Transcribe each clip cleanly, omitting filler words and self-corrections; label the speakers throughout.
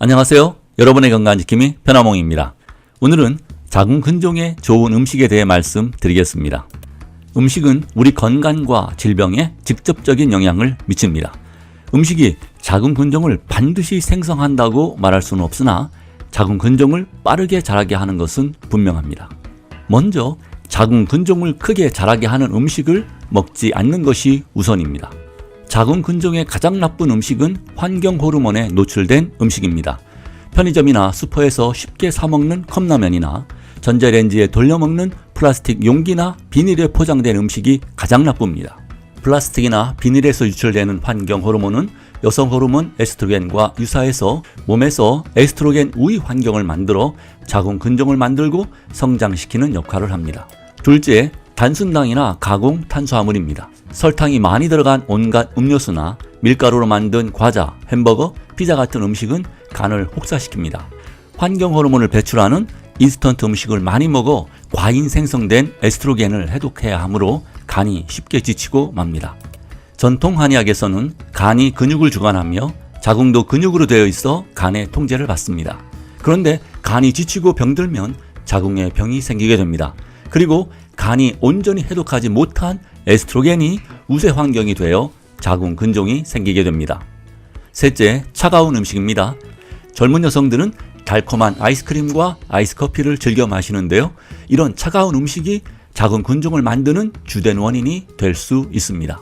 Speaker 1: 안녕하세요. 여러분의 건강지킴이 변화몽입니다. 오늘은 자궁 근종에 좋은 음식에 대해 말씀드리겠습니다. 음식은 우리 건강과 질병에 직접적인 영향을 미칩니다. 음식이 자궁 근종을 반드시 생성한다고 말할 수는 없으나 자궁 근종을 빠르게 자라게 하는 것은 분명합니다. 먼저 자궁 근종을 크게 자라게 하는 음식을 먹지 않는 것이 우선입니다. 자궁 근종의 가장 나쁜 음식은 환경 호르몬에 노출된 음식입니다. 편의점이나 슈퍼에서 쉽게 사 먹는 컵라면이나 전자레인지에 돌려 먹는 플라스틱 용기나 비닐에 포장된 음식이 가장 나쁩니다. 플라스틱이나 비닐에서 유출되는 환경 호르몬은 여성 호르몬 에스트로겐과 유사해서 몸에서 에스트로겐 우위 환경을 만들어 자궁 근종을 만들고 성장시키는 역할을 합니다. 둘째, 단순당이나 가공 탄수화물입니다. 설탕이 많이 들어간 온갖 음료수나 밀가루로 만든 과자, 햄버거, 피자 같은 음식은 간을 혹사시킵니다. 환경 호르몬을 배출하는 인스턴트 음식을 많이 먹어 과잉 생성된 에스트로겐을 해독해야 하므로 간이 쉽게 지치고 맙니다. 전통 한의학에서는 간이 근육을 주관하며 자궁도 근육으로 되어 있어 간의 통제를 받습니다. 그런데 간이 지치고 병들면 자궁에 병이 생기게 됩니다. 그리고 간이 온전히 해독하지 못한 에스트로겐이 우세 환경이 되어 자궁 근종이 생기게 됩니다. 셋째, 차가운 음식입니다. 젊은 여성들은 달콤한 아이스크림과 아이스커피를 즐겨 마시는데요. 이런 차가운 음식이 자궁 근종을 만드는 주된 원인이 될 수 있습니다.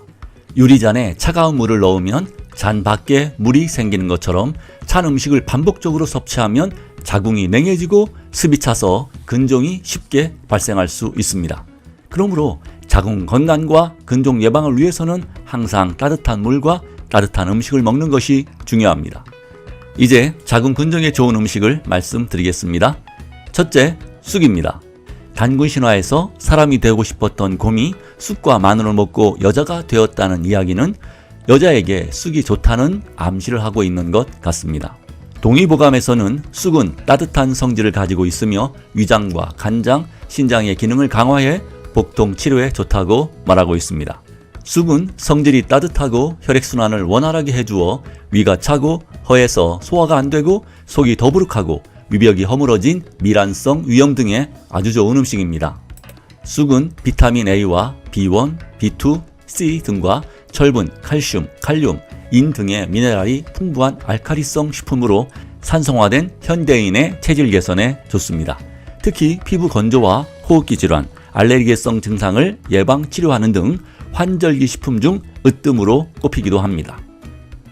Speaker 1: 유리잔에 차가운 물을 넣으면 잔 밖에 물이 생기는 것처럼 찬 음식을 반복적으로 섭취하면 자궁이 냉해지고 습이 차서 근종이 쉽게 발생할 수 있습니다. 그러므로 자궁 건강과 근종 예방을 위해서는 항상 따뜻한 물과 따뜻한 음식을 먹는 것이 중요합니다. 이제 자궁 근종에 좋은 음식을 말씀드리겠습니다. 첫째, 쑥입니다. 단군 신화에서 사람이 되고 싶었던 곰이 쑥과 마늘을 먹고 여자가 되었다는 이야기는 여자에게 쑥이 좋다는 암시를 하고 있는 것 같습니다. 동의보감에서는 쑥은 따뜻한 성질을 가지고 있으며 위장과 간장, 신장의 기능을 강화해 복통 치료에 좋다고 말하고 있습니다. 쑥은 성질이 따뜻하고 혈액순환을 원활하게 해주어 위가 차고 허에서 소화가 안 되고 속이 더부룩하고 위벽이 허물어진 미란성 위염 등에 아주 좋은 음식입니다. 쑥은 비타민 A와 B1, B2, C 등과 철분, 칼슘, 칼륨, 인 등의 미네랄이 풍부한 알칼리성 식품으로 산성화된 현대인의 체질 개선에 좋습니다. 특히 피부 건조와 호흡기 질환, 알레르기성 증상을 예방 치료하는 등 환절기 식품 중 으뜸으로 꼽히기도 합니다.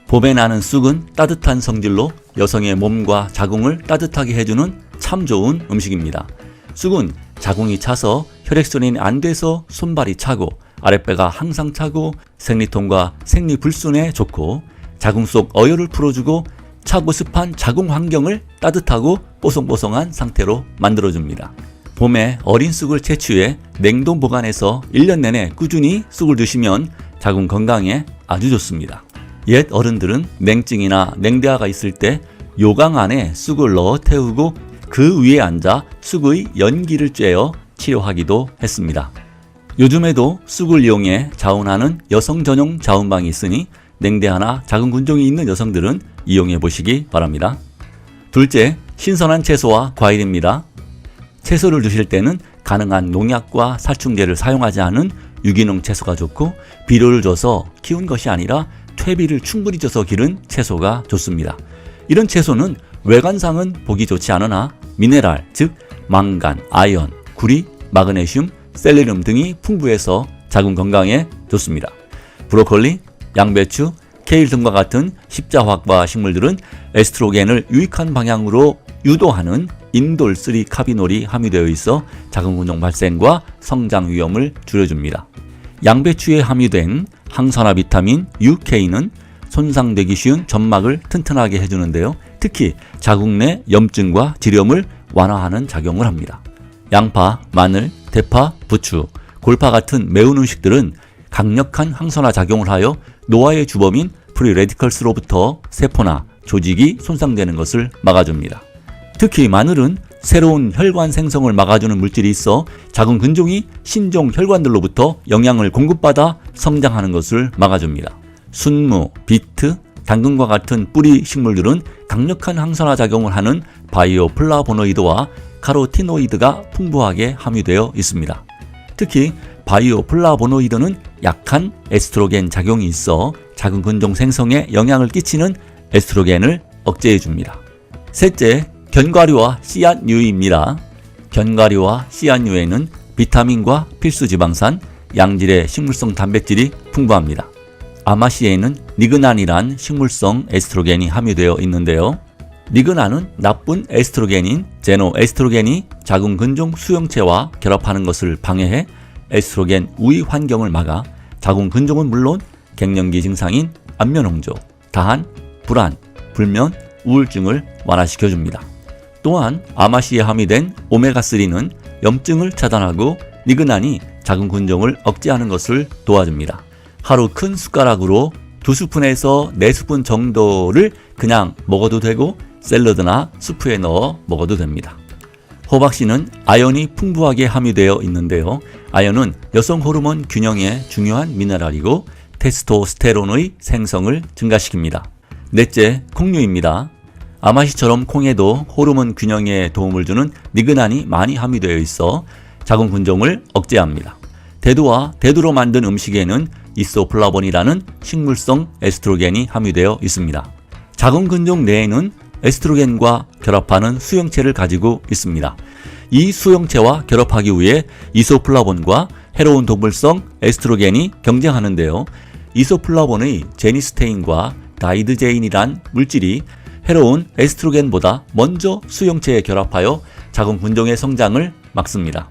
Speaker 1: 봄에 나는 쑥은 따뜻한 성질로 여성의 몸과 자궁을 따뜻하게 해주는 참 좋은 음식입니다. 쑥은 자궁이 차서 혈액순환이 안 돼서 손발이 차고 아랫배가 항상 차고 생리통과 생리불순에 좋고 자궁 속 어혈을 풀어주고 차고 습한 자궁 환경을 따뜻하고 뽀송뽀송한 상태로 만들어줍니다. 봄에 어린 쑥을 채취해 냉동 보관해서 1년 내내 꾸준히 쑥을 드시면 자궁 건강에 아주 좋습니다. 옛 어른들은 냉증이나 냉대화가 있을 때 요강 안에 쑥을 넣어 태우고 그 위에 앉아 쑥의 연기를 쬐어 치료하기도 했습니다. 요즘에도 쑥을 이용해 자운하는 여성 전용 자운방이 있으니 냉대화나 자궁 근종이 있는 여성들은 이용해 보시기 바랍니다. 둘째, 신선한 채소와 과일입니다. 채소를 드실 때는 가능한 농약과 살충제를 사용하지 않은 유기농 채소가 좋고 비료를 줘서 키운 것이 아니라 퇴비를 충분히 줘서 기른 채소가 좋습니다. 이런 채소는 외관상은 보기 좋지 않으나 미네랄, 즉 망간, 아연, 구리, 마그네슘, 셀레늄 등이 풍부해서 자궁 건강에 좋습니다. 브로콜리, 양배추, 케일 등과 같은 십자화과 식물들은 에스트로겐을 유익한 방향으로 유도하는 인돌3 카비놀이 함유되어 있어 자궁 근종 발생과 성장 위험을 줄여줍니다. 양배추에 함유된 항산화 비타민 UK는 손상되기 쉬운 점막을 튼튼하게 해주는데요. 특히 자궁 내 염증과 지렴을 완화하는 작용을 합니다. 양파, 마늘, 대파, 부추, 골파 같은 매운 음식들은 강력한 항산화 작용을 하여 노화의 주범인 프리 레디컬스로부터 세포나 조직이 손상되는 것을 막아줍니다. 특히 마늘은 새로운 혈관 생성을 막아주는 물질이 있어 자궁 근종이 신종 혈관들로부터 영양을 공급받아 성장하는 것을 막아줍니다. 순무, 비트, 당근과 같은 뿌리 식물들은 강력한 항산화 작용을 하는 바이오 플라보노이드와 카로티노이드가 풍부하게 함유되어 있습니다. 특히 바이오 플라보노이드는 약한 에스트로겐 작용이 있어 작은 근종 생성에 영향을 끼치는 에스트로겐을 억제해 줍니다. 셋째, 견과류와 씨앗류입니다. 견과류와 씨앗류에는 비타민과 필수 지방산, 양질의 식물성 단백질이 풍부합니다. 아마씨에는 리그난이란 식물성 에스트로겐이 함유되어 있는데요. 리그난은 나쁜 에스트로겐인 제노에스트로겐이 작은 근종 수용체와 결합하는 것을 방해해 에스트로겐 우위 환경을 막아 자궁 근종은 물론 갱년기 증상인 안면홍조, 다한, 불안, 불면, 우울증을 완화시켜줍니다. 또한 아마씨에 함유된 오메가3는 염증을 차단하고 리그난이 작은 근종을 억제하는 것을 도와줍니다. 하루 큰 숟가락으로 2스푼에서 4스푼 정도를 그냥 먹어도 되고 샐러드나 수프에 넣어 먹어도 됩니다. 호박씨는 아연이 풍부하게 함유되어 있는데요. 아연은 여성 호르몬 균형에 중요한 미네랄이고 테스토스테론의 생성을 증가시킵니다. 넷째, 콩류입니다. 아마씨처럼 콩에도 호르몬 균형에 도움을 주는 리그난이 많이 함유되어 있어 자궁 근종을 억제합니다. 대두와 대두로 만든 음식에는 이소플라본이라는 식물성 에스트로겐이 함유되어 있습니다. 자궁 근종 내에는 에스트로겐과 결합하는 수용체를 가지고 있습니다. 이 수용체와 결합하기 위해 이소플라본과 해로운 동물성 에스트로겐이 경쟁하는데요. 이소플라본의 제니스테인과 다이드제인이란 물질이 해로운 에스트로겐보다 먼저 수용체에 결합하여 자궁 근종의 성장을 막습니다.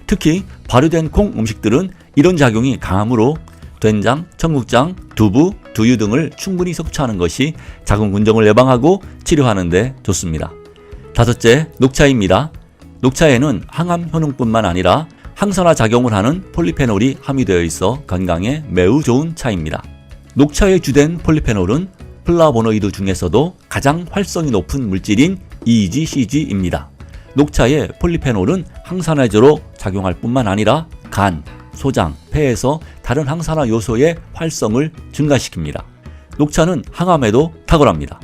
Speaker 1: 특히 발효된 콩 음식들은 이런 작용이 강하므로 된장, 청국장, 두부, 두유 등을 충분히 섭취하는 것이 자궁 근종을 예방하고 치료하는 데 좋습니다. 다섯째, 녹차입니다. 녹차에는 항암 효능뿐만 아니라 항산화 작용을 하는 폴리페놀이 함유되어 있어 건강에 매우 좋은 차입니다. 녹차에 주된 폴리페놀은 플라보노이드 중에서도 가장 활성이 높은 물질인 EGCG입니다. 녹차의 폴리페놀은 항산화제로 작용할 뿐만 아니라 간, 소장, 폐에서 다른 항산화 요소의 활성을 증가시킵니다. 녹차는 항암에도 탁월합니다.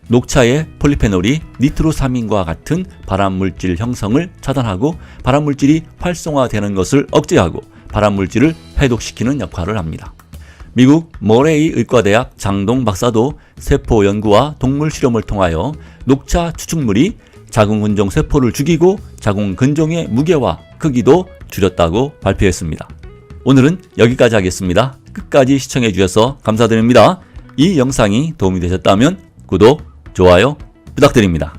Speaker 1: 녹차의 폴리페놀이 니트로사민과 같은 발암물질 형성을 차단하고 발암물질이 활성화되는 것을 억제하고 발암물질을 해독시키는 역할을 합니다. 미국 머레이 의과대학 장동 박사도 세포 연구와 동물 실험을 통하여 녹차 추출물이 자궁 근종 세포를 죽이고 자궁 근종의 무게와 크기도 줄였다고 발표했습니다. 오늘은 여기까지 하겠습니다. 끝까지 시청해 주셔서 감사드립니다. 이 영상이 도움이 되셨다면 구독, 좋아요 부탁드립니다.